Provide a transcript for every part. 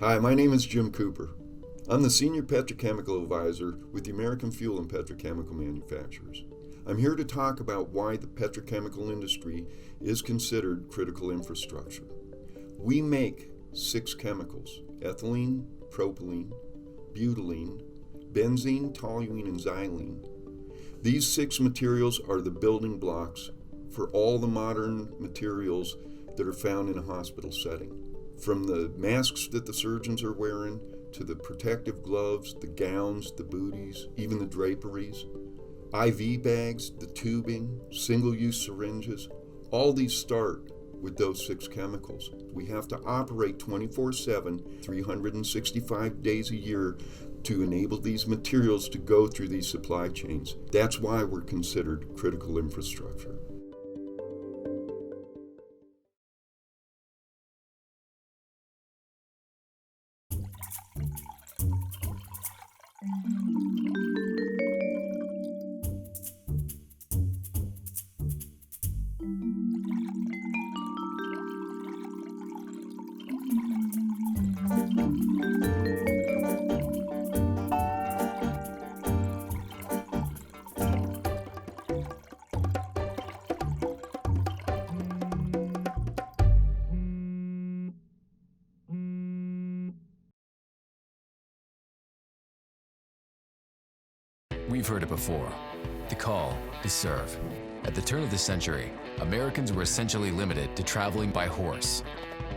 Hi, my name is Jim Cooper. I'm the Senior Petrochemical Advisor with the American Fuel and Petrochemical Manufacturers. I'm here to talk about why the petrochemical industry is considered critical infrastructure. We make 6 chemicals: ethylene, propylene, butylene, benzene, toluene, and xylene. These 6 materials are the building blocks for all the modern materials that are found in a hospital setting. From the masks that the surgeons are wearing, to the protective gloves, the gowns, the booties, even the draperies, IV bags, the tubing, single-use syringes, all these start with those 6 chemicals. We have to operate 24/7, 365 days a year to enable these materials to go through these supply chains. That's why we're considered critical infrastructure. We've heard it before. The call to serve. At the turn of the century, Americans were essentially limited to traveling by horse.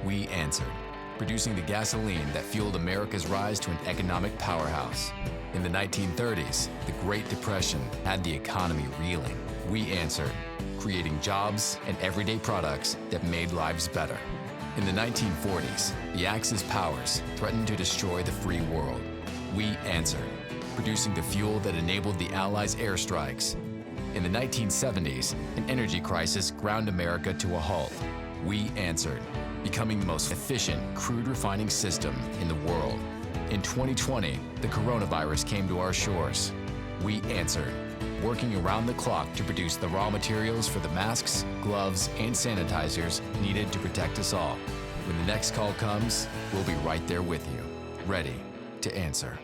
We answered, producing the gasoline that fueled America's rise to an economic powerhouse. In the 1930s, the Great Depression had the economy reeling. We answered, creating jobs and everyday products that made lives better. In the 1940s, the Axis powers threatened to destroy the free world. We answered, producing the fuel that enabled the Allies' airstrikes. In the 1970s, an energy crisis ground America to a halt. We answered, becoming the most efficient crude refining system in the world. In 2020, the coronavirus came to our shores. We answered, working around the clock to produce the raw materials for the masks, gloves, and sanitizers needed to protect us all. When the next call comes, we'll be right there with you, ready to answer.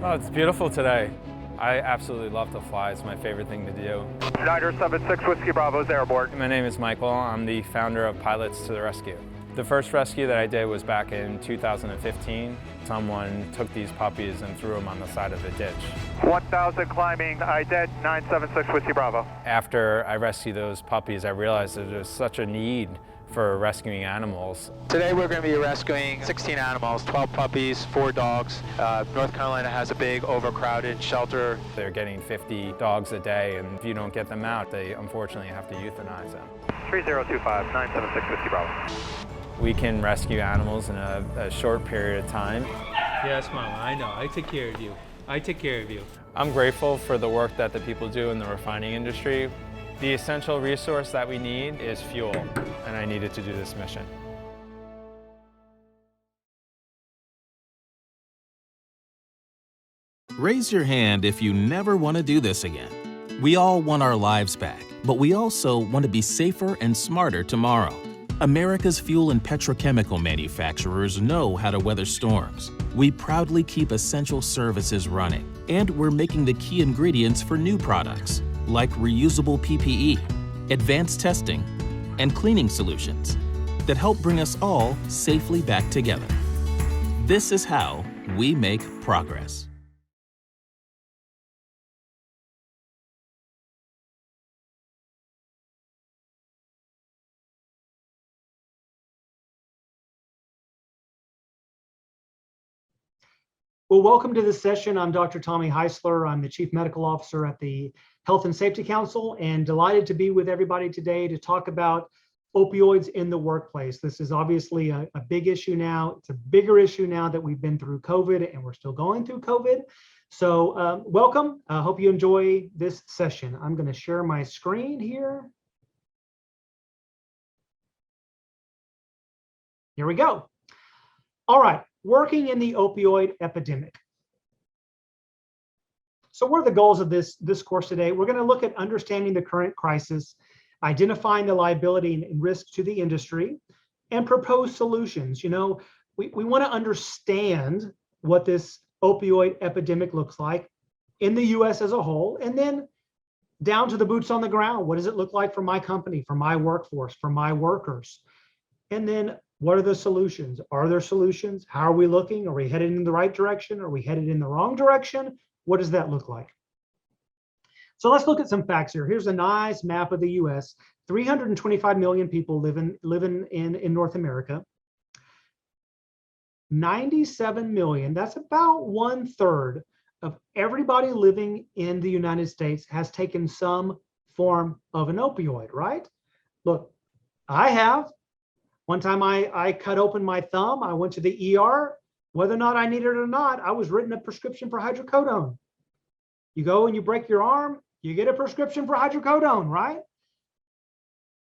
Oh, it's beautiful today. I absolutely love to fly. It's my favorite thing to do. Niner 76 Whiskey Bravo's airborne. My name is Michael. I'm the founder of Pilots to the Rescue. The first rescue that I did was back in 2015. Someone took these puppies and threw them on the side of the ditch. 1000 climbing, I dead 976 Whiskey Bravo. After I rescued those puppies, I realized that there's such a need for rescuing animals. Today we're going to be rescuing 16 animals, 12 puppies, 4 dogs. North Carolina has a big overcrowded shelter. They're getting 50 dogs a day, and if you don't get them out, they unfortunately have to euthanize them. 3025, 976 Whiskey Bravo. We can rescue animals in a short period of time. Yes, Mama, I know. I take care of you. I take care of you. I'm grateful for the work that the people do in the refining industry. The essential resource that we need is fuel, and I needed to do this mission. Raise your hand if you never want to do this again. We all want our lives back, but we also want to be safer and smarter tomorrow. America's fuel and petrochemical manufacturers know how to weather storms. We proudly keep essential services running, and we're making the key ingredients for new products, like reusable PPE, advanced testing, and cleaning solutions that help bring us all safely back together. This is how we make progress. Well, welcome to this session. I'm Dr. Tommy Hysler. I'm the Chief Medical Officer at the Health and Safety Council, and delighted to be with everybody today to talk about opioids in the workplace. This is obviously a big issue now. It's a bigger issue now that we've been through COVID and we're still going through COVID. So welcome. I hope you enjoy this session. I'm going to share my screen here. Here we go. All right. Working in the opioid epidemic. So what are the goals of this course today? We're going to look at understanding the current crisis, identifying the liability and risk to the industry, and propose solutions. You know, we want to understand what this opioid epidemic looks like in the US as a whole, and then down to the boots on the ground. What does it look like for my company, for my workforce, for my workers? And then what are the solutions? Are there solutions? How are we looking? Are we headed in the right direction? Are we headed in the wrong direction? What does that look like? So let's look at some facts here. Here's a nice map of the US. 325 million people living in North America. 97 million, that's about 1/3 of everybody living in the United States has taken some form of an opioid, right? Look, I have. One time I cut open my thumb, I went to the ER, whether or not I needed it or not, I was written a prescription for hydrocodone. You go and you break your arm, you get a prescription for hydrocodone, right?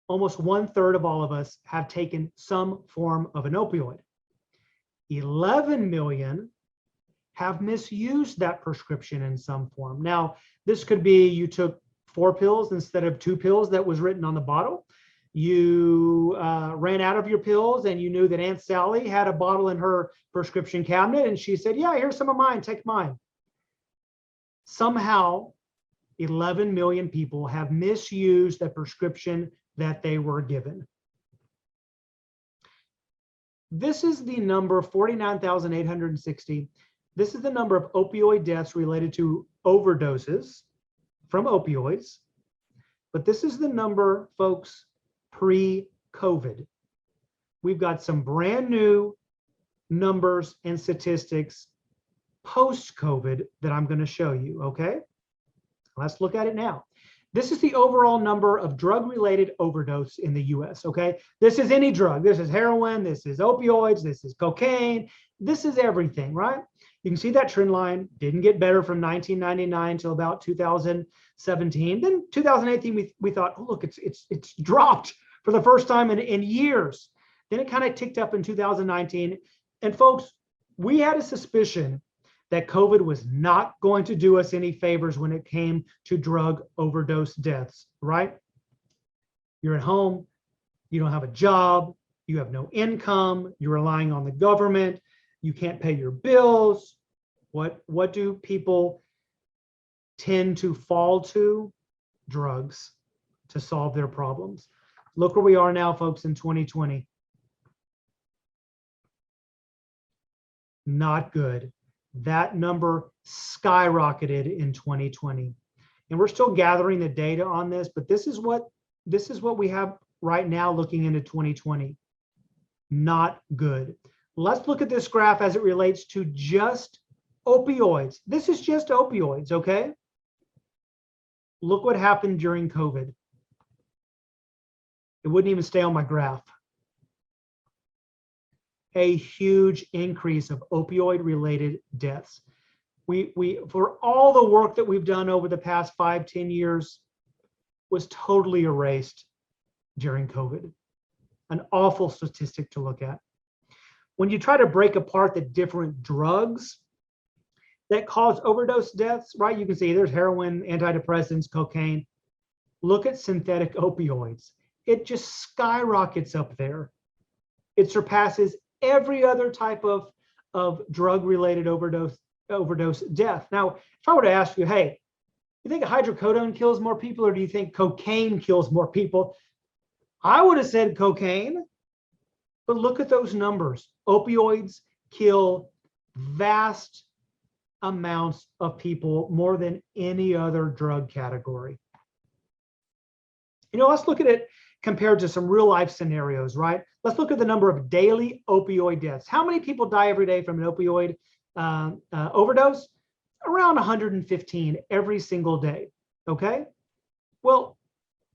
Almost 1/3 of all of us have taken some form of an opioid. 11 million have misused that prescription in some form. Now, this could be you took 4 pills instead of 2 pills that was written on the bottle. You ran out of your pills and you knew that Aunt Sally had a bottle in her prescription cabinet and she said, yeah, here's some of mine, take mine. Somehow, 11 million people have misused the prescription that they were given. This is the number 49,860. This is the number of opioid deaths related to overdoses from opioids. But this is the number, folks, pre-COVID. We've got some brand new numbers and statistics post-COVID that I'm going to show you, okay? Let's look at it now. This is the overall number of drug-related overdose in the US, okay? This is any drug. This is heroin, this is opioids, this is cocaine, this is everything, right? You can see that trend line didn't get better from 1999 till about 2017. Then 2018, we thought, oh, look, it's dropped for the first time in years. Then it kind of ticked up in 2019. And folks, we had a suspicion that COVID was not going to do us any favors when it came to drug overdose deaths, right? You're at home, you don't have a job, you have no income, you're relying on the government, you can't pay your bills. What do people tend to fall to? Drugs to solve their problems. Look where we are now, folks, in 2020. Not good. That number skyrocketed in 2020. And we're still gathering the data on this, but this is what we have right now looking into 2020. Not good. Let's look at this graph as it relates to just opioids. This is just opioids, okay? Look what happened during COVID. It wouldn't even stay on my graph. A huge increase of opioid-related deaths. We for all the work that we've done over the past 5-10 years was totally erased during COVID. An awful statistic to look at. When you try to break apart the different drugs that cause overdose deaths, right? You can see there's heroin, antidepressants, cocaine. Look at synthetic opioids. It just skyrockets up there. It surpasses every other type of drug-related overdose death. Now, if I were to ask you, hey, you think hydrocodone kills more people or do you think cocaine kills more people? I would have said cocaine, but look at those numbers. Opioids kill vast amounts of people, more than any other drug category. You know, let's look at it compared to some real life scenarios, right? Let's look at the number of daily opioid deaths. How many people die every day from an opioid overdose? Around 115 every single day, okay? Well,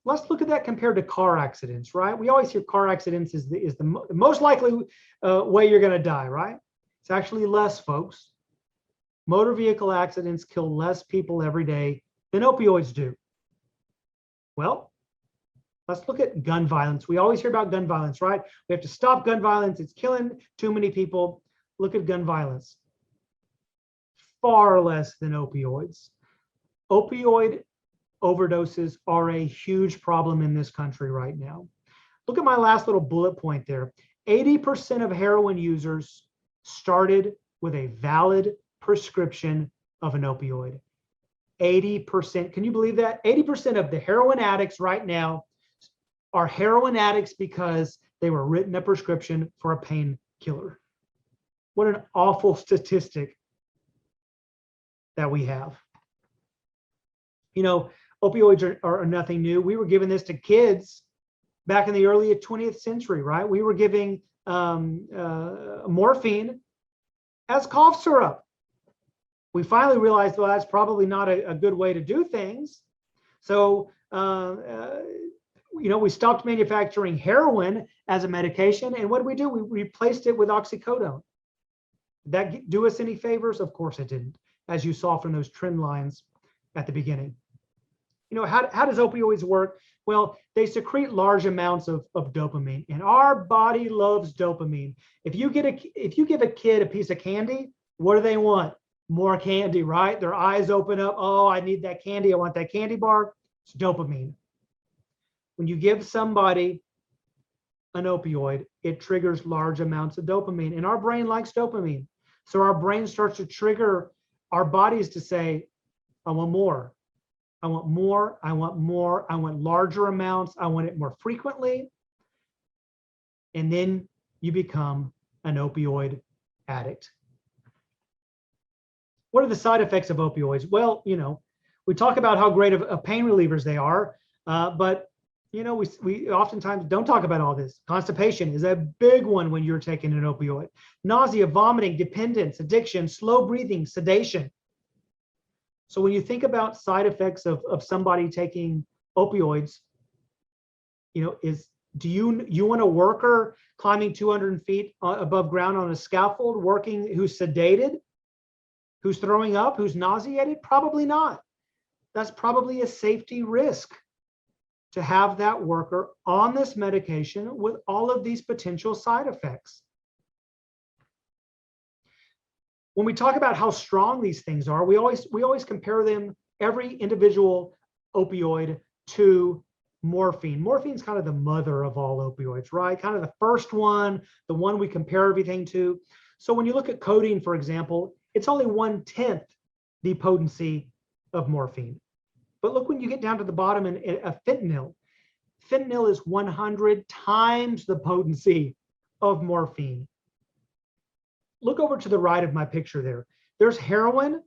let's look at that compared to car accidents, right? We always hear car accidents is the most likely way you're gonna die, right? It's actually less, folks. Motor vehicle accidents kill less people every day than opioids do. Well, let's look at gun violence. We always hear about gun violence, right? We have to stop gun violence. It's killing too many people. Look at gun violence. Far less than opioids. Opioid overdoses are a huge problem in this country right now. Look at my last little bullet point there. 80% of heroin users started with a valid prescription of an opioid. 80%. Can you believe that? 80% of the heroin addicts right now are heroin addicts because they were written a prescription for a painkiller. What an awful statistic that we have. You know, opioids are nothing new. We were giving this to kids back in the early 20th century, right? We were giving morphine as cough syrup. We finally realized, well, that's probably not a good way to do things. So, we stopped manufacturing heroin as a medication. And what did? We replaced it with oxycodone. Did that do us any favors? Of course it didn't, as you saw from those trend lines at the beginning. How does opioids work? Well, they secrete large amounts of dopamine, and our body loves dopamine. If you give a kid a piece of candy, what do they want? More candy, right? Their eyes open up. Oh, I need that candy. I want that candy bar. It's dopamine. When you give somebody an opioid, it triggers large amounts of dopamine, and our brain likes dopamine. So our brain starts to trigger our bodies to say, I want more. I want more. I want more. I want larger amounts. I want it more frequently. And then you become an opioid addict. What are the side effects of opioids? Well, we talk about how great of pain relievers they are, but we oftentimes don't talk about all this. Constipation is a big one when you're taking an opioid. Nausea, vomiting, dependence, addiction, slow breathing, sedation. So when you think about side effects of somebody taking opioids, do you want a worker climbing 200 feet above ground on a scaffold, working, who's sedated, who's throwing up, who's nauseated? Probably not. That's probably a safety risk to have that worker on this medication with all of these potential side effects. When we talk about how strong these things are, we always compare them, every individual opioid, to morphine. Morphine's kind of the mother of all opioids, right? Kind of the first one, the one we compare everything to. So when you look at codeine, for example, it's only 1/10 the potency of morphine. But look, when you get down to the bottom in a fentanyl is 100 times the potency of morphine. Look over to the right of my picture there. There's heroin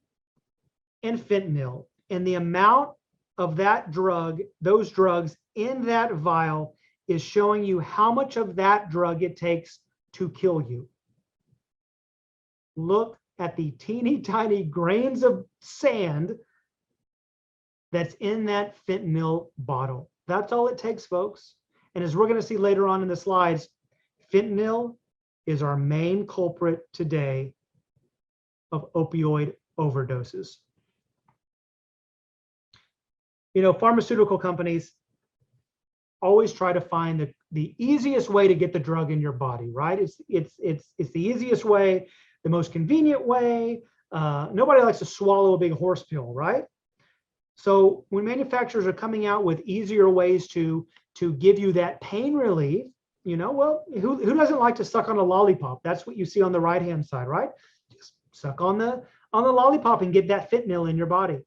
and fentanyl, and the amount of that drug, those drugs in that vial, is showing you how much of that drug it takes to kill you. Look at the teeny tiny grains of sand that's in that fentanyl bottle. That's all it takes, folks. And as we're going to see later on in the slides, fentanyl is our main culprit today of opioid overdoses. Pharmaceutical companies always try to find the easiest way to get the drug in your body, right? It's the easiest way, the most convenient way. Nobody likes to swallow a big horse pill, right? So when manufacturers are coming out with easier ways to give you that pain relief, well, who doesn't like to suck on a lollipop? That's what you see on the right-hand side, right? Just suck on the lollipop and get that fentanyl in your body.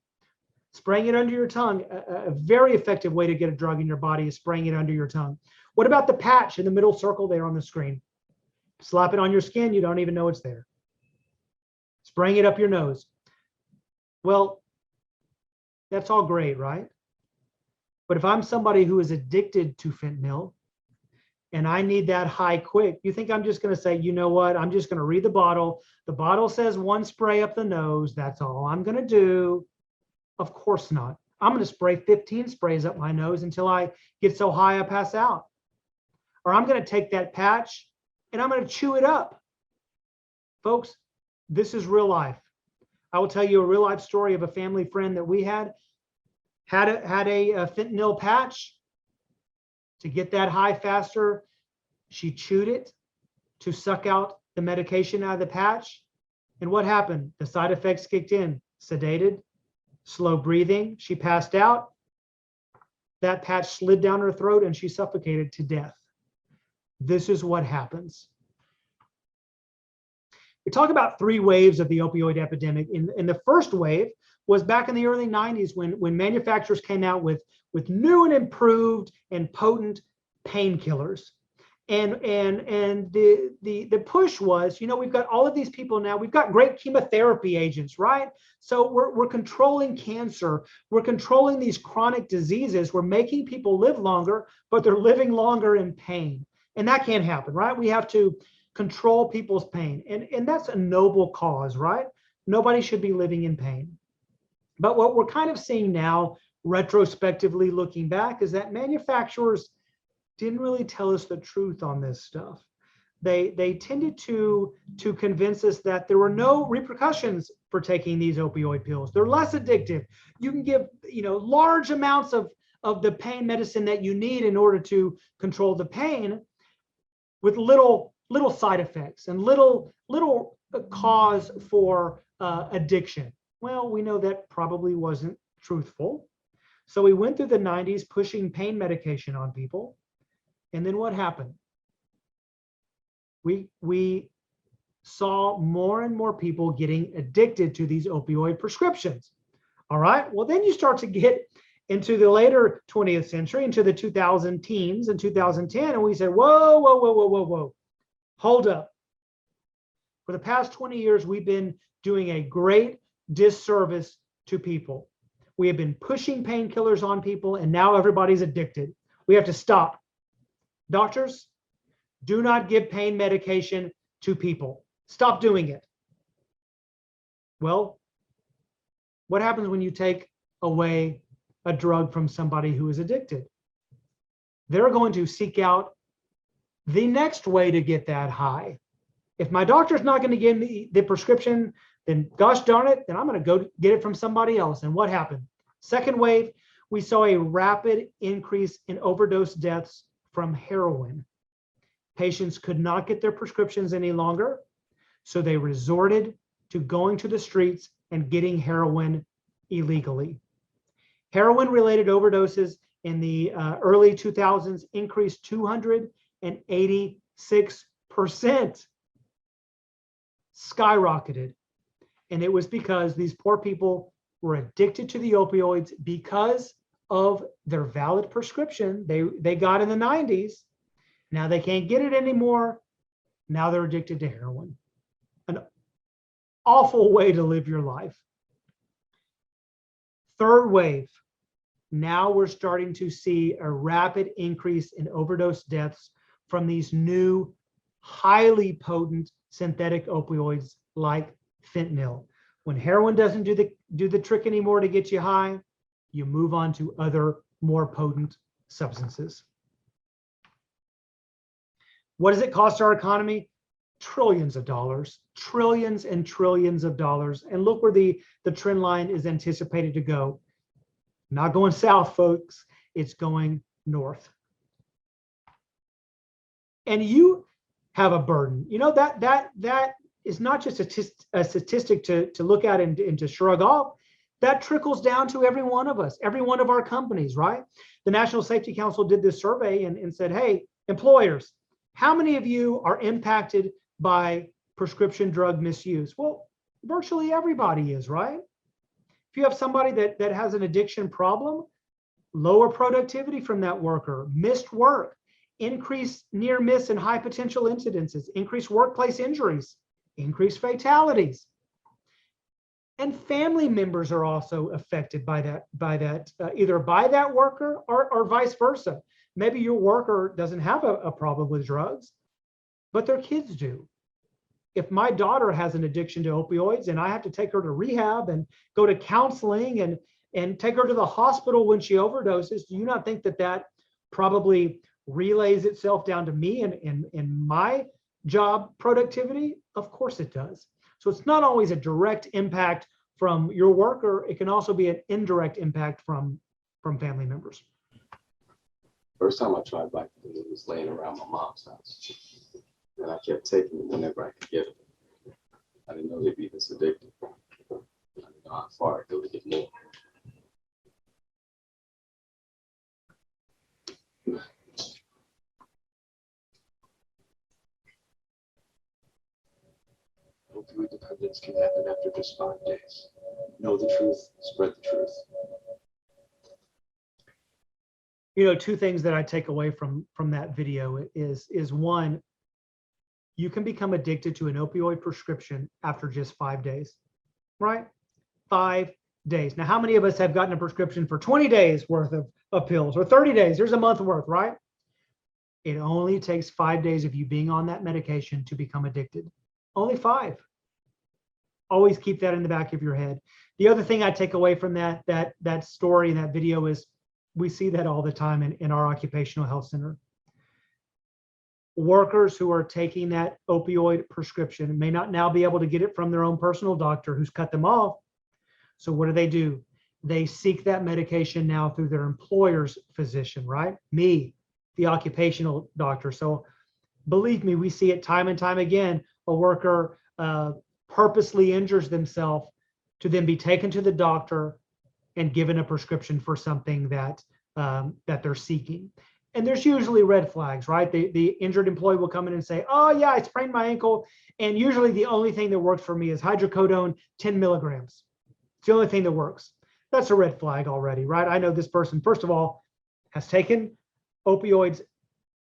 Spraying it under your tongue, a very effective way to get a drug in your body is spraying it under your tongue. What about the patch in the middle circle there on the screen? Slap it on your skin, you don't even know it's there. Spraying it up your nose. Well, that's all great, right? But if I'm somebody who is addicted to fentanyl and I need that high quick, you think I'm just going to say, you know what? I'm just going to read the bottle. The bottle says 1 spray up the nose. That's all I'm going to do. Of course not. I'm going to spray 15 sprays up my nose until I get so high I pass out. Or I'm going to take that patch and I'm going to chew it up. Folks, this is real life. I will tell you a real life story of a family friend that we had a fentanyl patch. To get that high faster, she chewed it to suck out the medication out of the patch. And what happened? The side effects kicked in. Sedated, slow breathing. She passed out. That patch slid down her throat and she suffocated to death. this is what happens. We talk about 3 waves of the opioid epidemic. In the first wave was back in the early 90s when manufacturers came out with new and improved and potent painkillers. And the push was, we've got all of these people now, we've got great chemotherapy agents, right? So we're controlling cancer, we're controlling these chronic diseases, we're making people live longer, but they're living longer in pain. And that can't happen, right? We have to control people's pain. And that's a noble cause, right? Nobody should be living in pain. But what we're kind of seeing now, retrospectively looking back, is that manufacturers didn't really tell us the truth on this stuff. They tended to convince us that there were no repercussions for taking these opioid pills. They're less addictive. You can give large amounts of the pain medicine that you need in order to control the pain with little side effects and little cause for addiction. Well, we know that probably wasn't truthful. So we went through the 90s pushing pain medication on people. And then what happened? We saw more and more people getting addicted to these opioid prescriptions. All right. Well, then you start to get into the later 20th century, into the 2000 teens and 2010, and we said, whoa. Hold up. For the past 20 years, we've been doing a great disservice to people. We have been pushing painkillers on people, and now everybody's addicted. We have to stop. Doctors, do not give pain medication to people. Stop doing it. Well, what happens when you take away a drug from somebody who is addicted? They're going to seek out the next way to get that high. If my doctor's not going to give me the prescription, then gosh darn it, then I'm going to go get it from somebody else. And what happened? Second wave, we saw a rapid increase in overdose deaths from heroin. Patients could not get their prescriptions any longer, so they resorted to going to the streets and getting heroin illegally. Heroin-related overdoses in the early 2000s increased 286%, skyrocketed. And it was because these poor people were addicted to the opioids because of their valid prescription they got in the 90s. Now they can't get it anymore. Now they're addicted to heroin. An awful way to live your life. Third wave. Now we're starting to see a rapid increase in overdose deaths from these new, highly potent synthetic opioids like fentanyl. When heroin doesn't do the trick anymore to get you high, you move on to other more potent substances. What does it cost our economy? Trillions of dollars, trillions and trillions of dollars. And look where the trend line is anticipated to go. Not going south, folks. It's going north. And you have a burden. That is not just a statistic to look at and to shrug off. That trickles down to every one of us, every one of our companies, right? The National Safety Council did this survey and said, hey, employers, how many of you are impacted by prescription drug misuse? Well, virtually everybody is, right? If you have somebody that has an addiction problem, lower productivity from that worker, missed work, increased near miss and high potential incidences, increased workplace injuries, increased fatalities. And family members are also affected by that, either by that worker or vice versa. Maybe your worker doesn't have a problem with drugs, but their kids do. If my daughter has an addiction to opioids and I have to take her to rehab and go to counseling and take her to the hospital when she overdoses, do you not think that probably relays itself down to me and my job productivity? Of course it does. So it's not always a direct impact from your worker. It can also be an indirect impact from family members. First time I tried Vicodin, it was laying around my mom's house. And I kept taking it whenever I could get it. I didn't know they'd be this addictive. I didn't know how far it go to get more. opioid dependence can happen after just 5 days. Know the truth, spread the truth. Two things that I take away from that video is one, you can become addicted to an opioid prescription after just 5 days, right? 5 days. Now, how many of us have gotten a prescription for 20 days worth of pills, or 30 days? There's a month worth, right? It only takes 5 days of you being on that medication to become addicted. Only 5. Always keep that in the back of your head. The other thing I take away from that story and that video is we see that all the time in our occupational health center. Workers who are taking that opioid prescription may not now be able to get it from their own personal doctor who's cut them off. So what do? They seek that medication now through their employer's physician, right? Me, the occupational doctor. So believe me, we see it time and time again. A worker purposely injures themselves to then be taken to the doctor and given a prescription for something that they're seeking. And there's usually red flags, right? The injured employee will come in and say, oh yeah, I sprained my ankle. And usually the only thing that works for me is hydrocodone 10 milligrams. It's the only thing that works. That's a red flag already, right? I know this person, first of all, has taken opioids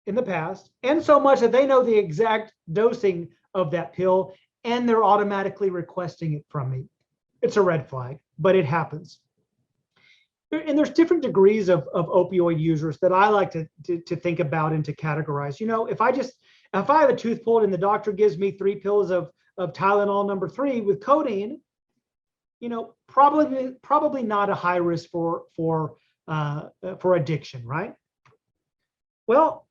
in the past, and so much that they know the exact dosing of that pill, and they're automatically requesting it from me. It's a red flag, but it happens. And there's different degrees of opioid users that I like to think about and to categorize. If I have a tooth pulled and the doctor gives me 3 pills of Tylenol number 3 with codeine, probably not a high risk for addiction, right? Well,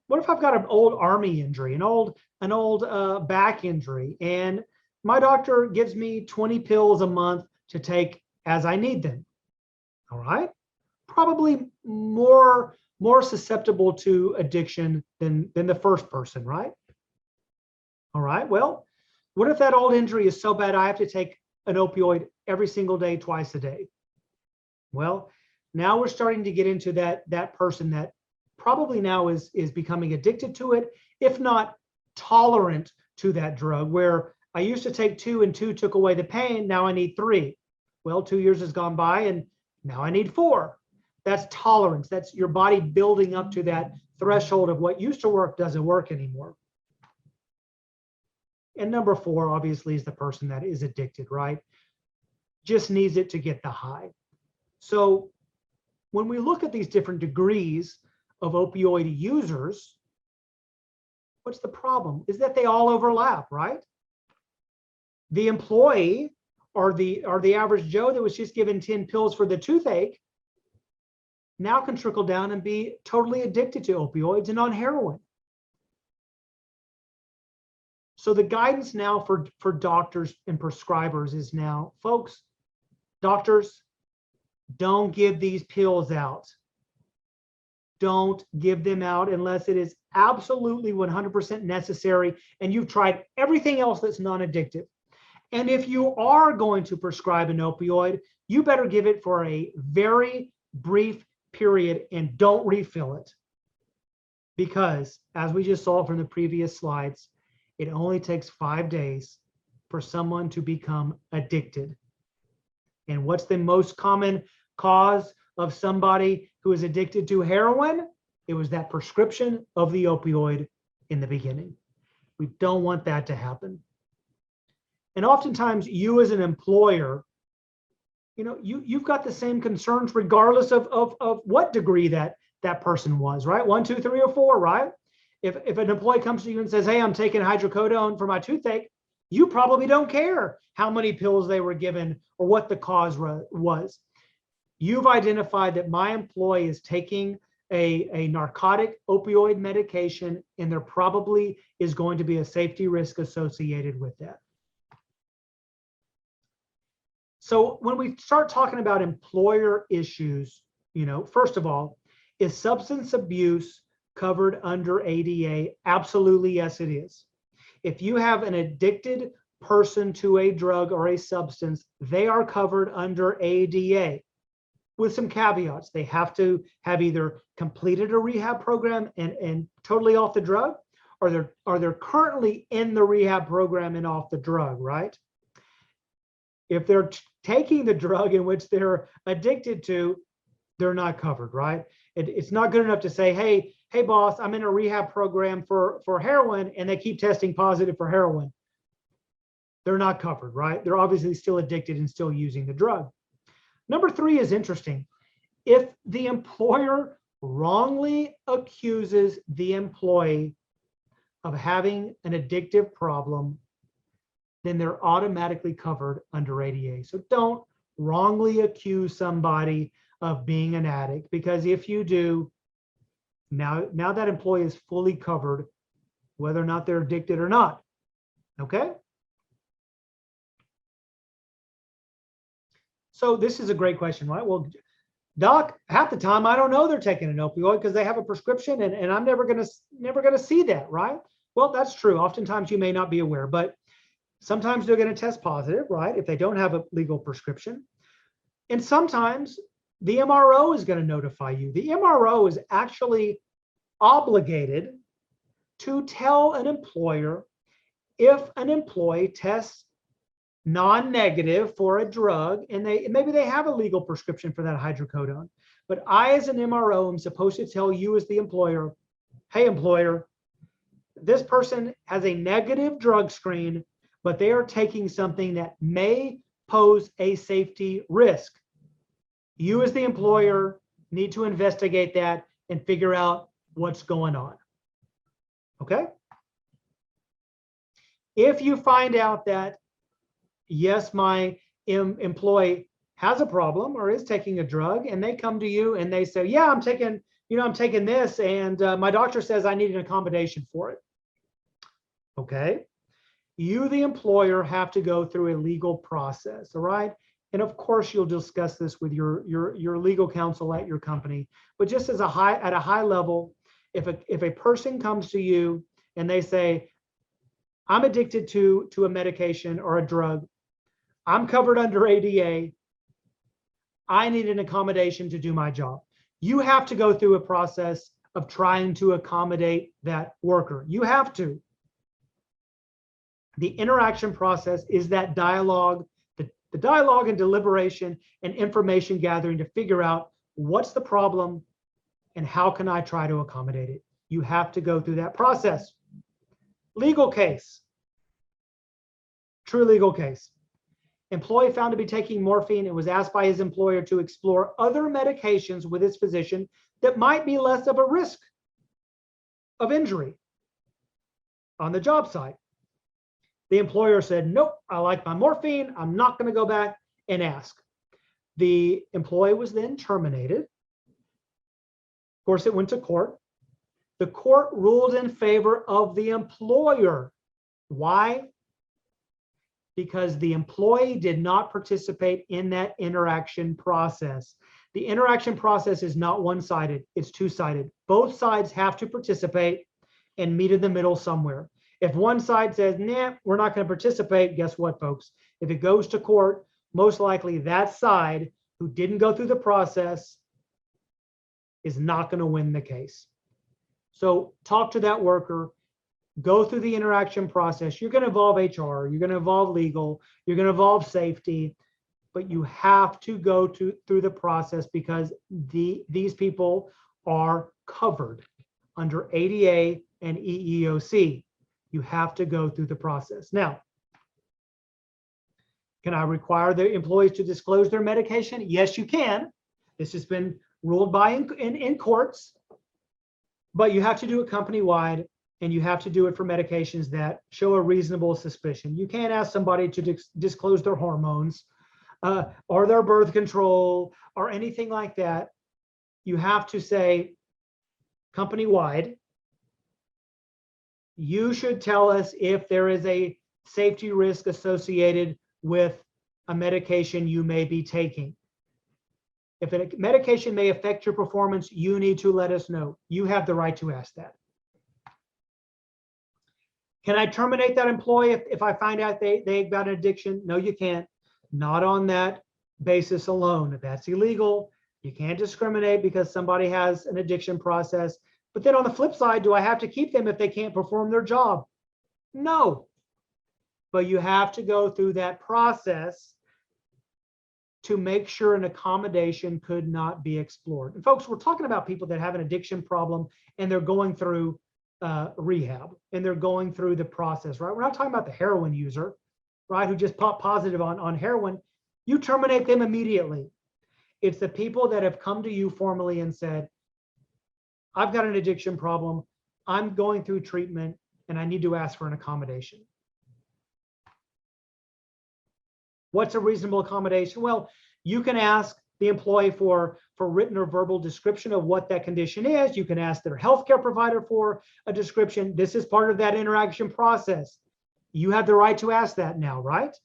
what if I've got an old army injury, an old back injury, and my doctor gives me 20 pills a month to take as I need them? All right, probably more susceptible to addiction than the first person, right? All right, well, what if that old injury is so bad I have to take an opioid every single day, twice a day? Well, now we're starting to get into that person that probably now is becoming addicted to it, if not tolerant to that drug, where I used to take 2 and 2 took away the pain, now I need 3. Well, 2 years has gone by and now I need 4. That's tolerance. That's your body building up to that threshold of what used to work doesn't work anymore. And number 4, obviously, is the person that is addicted, right? Just needs it to get the high. So when we look at these different degrees of opioid users, what's the problem? Is that they all overlap, right? The employee or the average Joe that was just given 10 pills for the toothache now can trickle down and be totally addicted to opioids and on heroin. So the guidance now for doctors and prescribers is now, folks, doctors, don't give these pills out. Don't give them out unless it is absolutely 100% necessary and you've tried everything else that's non-addictive. And if you are going to prescribe an opioid, you better give it for a very brief period and don't refill it. Because as we just saw from the previous slides, it only takes 5 days for someone to become addicted. And what's the most common cause of somebody who is addicted to heroin? It was that prescription of the opioid in the beginning. We don't want that to happen. And oftentimes you as an employer, you've got the same concerns regardless of what degree that person was, right? 1, 2, 3, or 4, right? If an employee comes to you and says, hey, I'm taking hydrocodone for my toothache, you probably don't care how many pills they were given or what the cause was. You've identified that my employee is taking a narcotic opioid medication, and there probably is going to be a safety risk associated with that. So when we start talking about employer issues, first of all, is substance abuse covered under ADA? Absolutely, yes, it is. If you have an addicted person to a drug or a substance, they are covered under ADA with some caveats. They have to have either completed a rehab program and totally off the drug, are they currently in the rehab program and off the drug, right? If they're taking the drug in which they're addicted to, they're not covered, right? It's not good enough to say, hey boss, I'm in a rehab program for heroin, and they keep testing positive for heroin. They're not covered, right? They're obviously still addicted and still using the drug. Number 3 is interesting. If the employer wrongly accuses the employee of having an addictive problem, then they're automatically covered under ADA. So don't wrongly accuse somebody of being an addict, because if you do, now that employee is fully covered, whether or not they're addicted or not. Okay? So this is a great question, right? Well, doc, half the time I don't know they're taking an opioid because they have a prescription, and I'm never gonna see that, right? Well, that's true. Oftentimes you may not be aware, but sometimes they're going to test positive, right, if they don't have a legal prescription. And sometimes the MRO is going to notify you. The MRO is actually obligated to tell an employer if an employee tests non-negative for a drug, and maybe they have a legal prescription for that hydrocodone. But I, as an MRO, am supposed to tell you as the employer, hey, employer, this person has a negative drug screen, but they are taking something that may pose a safety risk. You as the employer need to investigate that and figure out what's going on. Okay? If you find out that, yes, my employee has a problem or is taking a drug, and they come to you and they say, yeah, I'm taking this, and my doctor says I need an accommodation for it. Okay? You, the employer, have to go through a legal process, all right? And of course, you'll discuss this with your legal counsel at your company. But just at a high level, if a person comes to you and they say, I'm addicted to a medication or a drug, I'm covered under ADA, I need an accommodation to do my job. You have to go through a process of trying to accommodate that worker. You have to. The interaction process is that dialogue, the dialogue and deliberation and information gathering to figure out what's the problem and how can I try to accommodate it. You have to go through that process. Legal case. True legal case. Employee found to be taking morphine and was asked by his employer to explore other medications with his physician that might be less of a risk of injury on the job site. The employer said, nope, I like my morphine. I'm not going to go back and ask. The employee was then terminated. Of course, it went to court. The court ruled in favor of the employer. Why? Because the employee did not participate in that interaction process. The interaction process is not one-sided, it's two-sided. Both sides have to participate and meet in the middle somewhere. If one side says, nah, we're not going to participate, guess what, folks? If it goes to court, most likely that side who didn't go through the process is not going to win the case. So talk to that worker, go through the interaction process. You're going to involve HR, you're going to involve legal, you're going to involve safety, but you have to go through the process because these people are covered under ADA and EEOC. You have to go through the process. Now, can I require the employees to disclose their medication? Yes, you can. This has been ruled by in courts, but you have to do it company-wide, and you have to do it for medications that show a reasonable suspicion. You can't ask somebody to disclose their hormones or their birth control or anything like that. You have to say company-wide, you should tell us if there is a safety risk associated with a medication you may be taking. If a medication may affect your performance, you need to let us know. You have the right to ask that. Can I terminate that employee if I find out they've got an addiction? No, you can't. Not on that basis alone. That's illegal. You can't discriminate because somebody has an addiction process. But then on the flip side, do I have to keep them if they can't perform their job? No. But you have to go through that process to make sure an accommodation could not be explored. And folks, we're talking about people that have an addiction problem and they're going through rehab and they're going through the process, right? We're not talking about the heroin user, right, who just popped positive on heroin. You terminate them immediately. It's the people that have come to you formally and said, I've got an addiction problem, I'm going through treatment, and I need to ask for an accommodation. What's a reasonable accommodation? Well, you can ask the employee for written or verbal description of what that condition is. You can ask their healthcare provider for a description. This is part of that interaction process. You have the right to ask that now, right?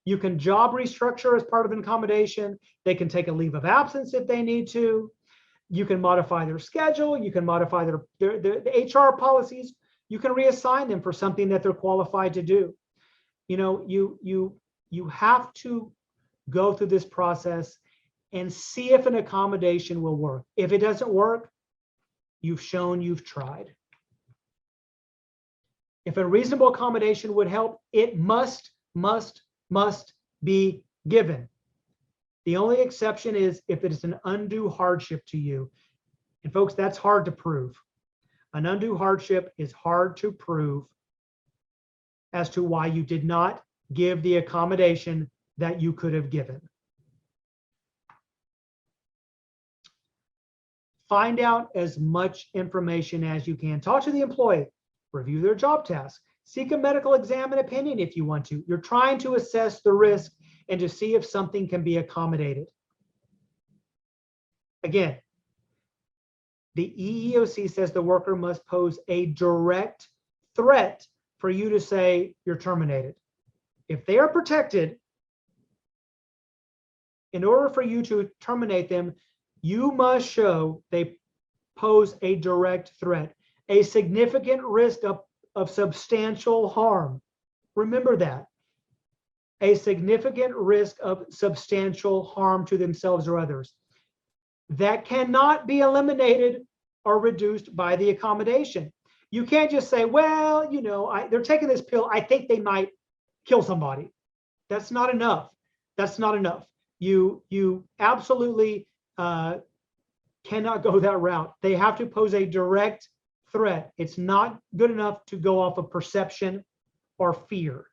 You can job restructure as part of an accommodation. They can take a leave of absence if they need to. You can modify their schedule. You can modify the HR policies. You can reassign them for something that they're qualified to do. You know, you have to go through this process and see if an accommodation will work. If it doesn't work, you've shown you've tried. If a reasonable accommodation would help, it must be given. The only exception is if it is an undue hardship to you. And folks, that's hard to prove. An undue hardship is hard to prove as to why you did not give the accommodation that you could have given. Find out as much information as you can. Talk to the employee, review their job tasks, seek a medical exam and opinion if you want to. You're trying to assess the risk and to see if something can be accommodated. Again, the EEOC says the worker must pose a direct threat for you to say you're terminated. If they are protected, in order for you to terminate them, you must show they pose a direct threat, a significant risk of substantial harm. Remember that. A significant risk of substantial harm to themselves or others that cannot be eliminated or reduced by the accommodation. You can't just say, well, you know, they're taking this pill, I think they might kill somebody. That's not enough. That's not enough. You absolutely cannot go that route. They have to pose a direct threat. It's not good enough to go off of perception or fear.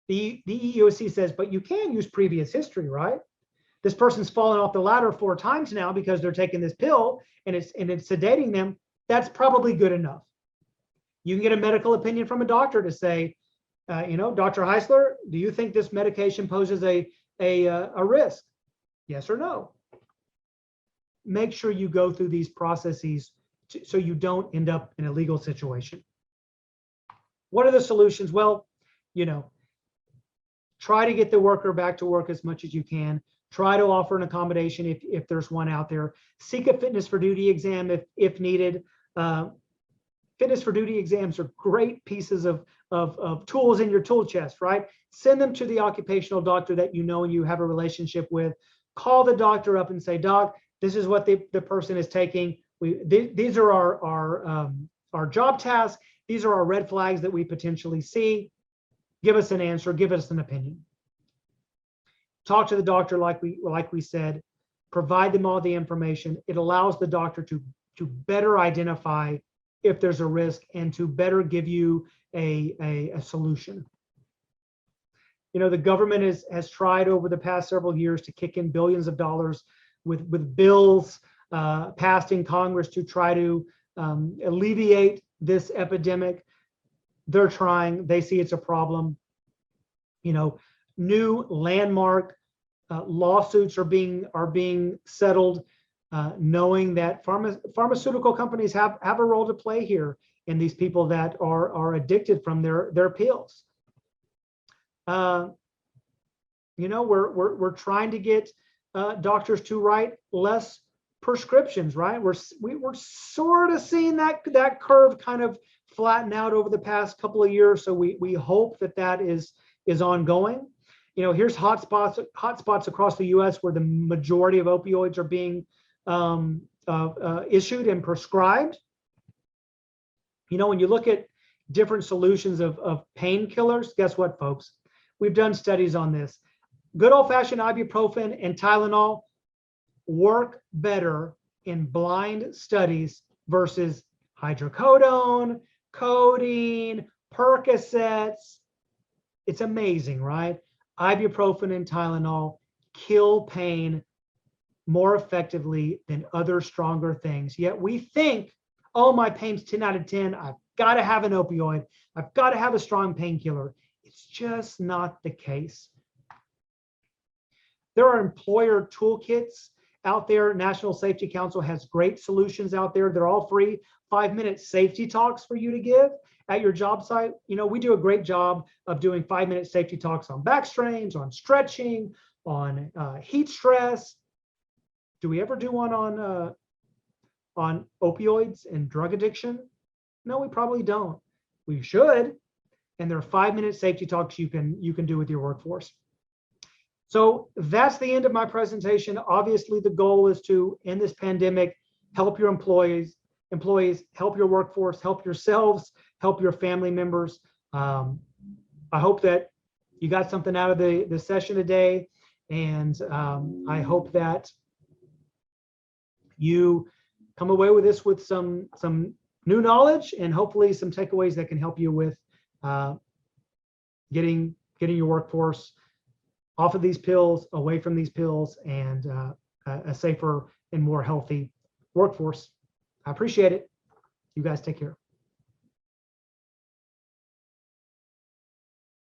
The EEOC says, but you can use previous history, right? This person's fallen off the ladder 4 times now because they're taking this pill and it's sedating them. That's probably good enough. You can get a medical opinion from a doctor to say, you know, Dr. Hysler, do you think this medication poses a risk? Yes or no? Make sure you go through these processes so you don't end up in a legal situation. What are the solutions? Well, you know, try to get the worker back to work as much as you can. Try to offer an accommodation if there's one out there. Seek a fitness for duty exam if needed. Fitness for duty exams are great pieces of tools in your tool chest, right? Send them to the occupational doctor that you know and you have a relationship with. Call the doctor up and say, Doc, this is what the person is taking. These are our job tasks. These are our red flags that we potentially see. Give us an answer. Give us an opinion. Talk to the doctor like we said. Provide them all the information. It allows the doctor to better identify if there's a risk and to better give you a solution. You know, the government has tried over the past several years to kick in billions of dollars with bills passed in Congress to try to alleviate this epidemic. They're trying. They see it's a problem. You know, new landmark lawsuits are being settled, knowing that pharmaceutical companies have a role to play here in these people that are addicted from their pills. You know, we're trying to get doctors to write less prescriptions, right? We're sort of seeing that curve kind of flatten out over the past couple of years. So we hope that is ongoing. You know, here's hotspots across the U.S. where the majority of opioids are being issued and prescribed. You know, when you look at different solutions of painkillers, guess what, folks? We've done studies on this. Good old-fashioned ibuprofen and Tylenol work better in blind studies versus hydrocodone, codeine, Percocets. It's amazing, right? Ibuprofen and Tylenol kill pain more effectively than other stronger things. Yet we think, oh, my pain's 10 out of 10. I've got to have an opioid. I've got to have a strong painkiller. It's just not the case. There are employer toolkits out there. National Safety Council has great solutions out there. They're all free. 5-minute safety talks for you to give at your job site. You know, we do a great job of doing 5-minute safety talks on back strains, on stretching, on heat stress. Do we ever do one on opioids and drug addiction? No, we probably don't. We should. And there are 5-minute safety talks you can do with your workforce. So that's the end of my presentation. Obviously, the goal is to end this pandemic, help your employees, help your workforce, help yourselves, help your family members. I hope that you got something out of the session today, and I hope that you come away with this with some new knowledge and hopefully some takeaways that can help you with getting your workforce off of these pills, away from these pills, and a safer and more healthy workforce. I appreciate it. You guys take care.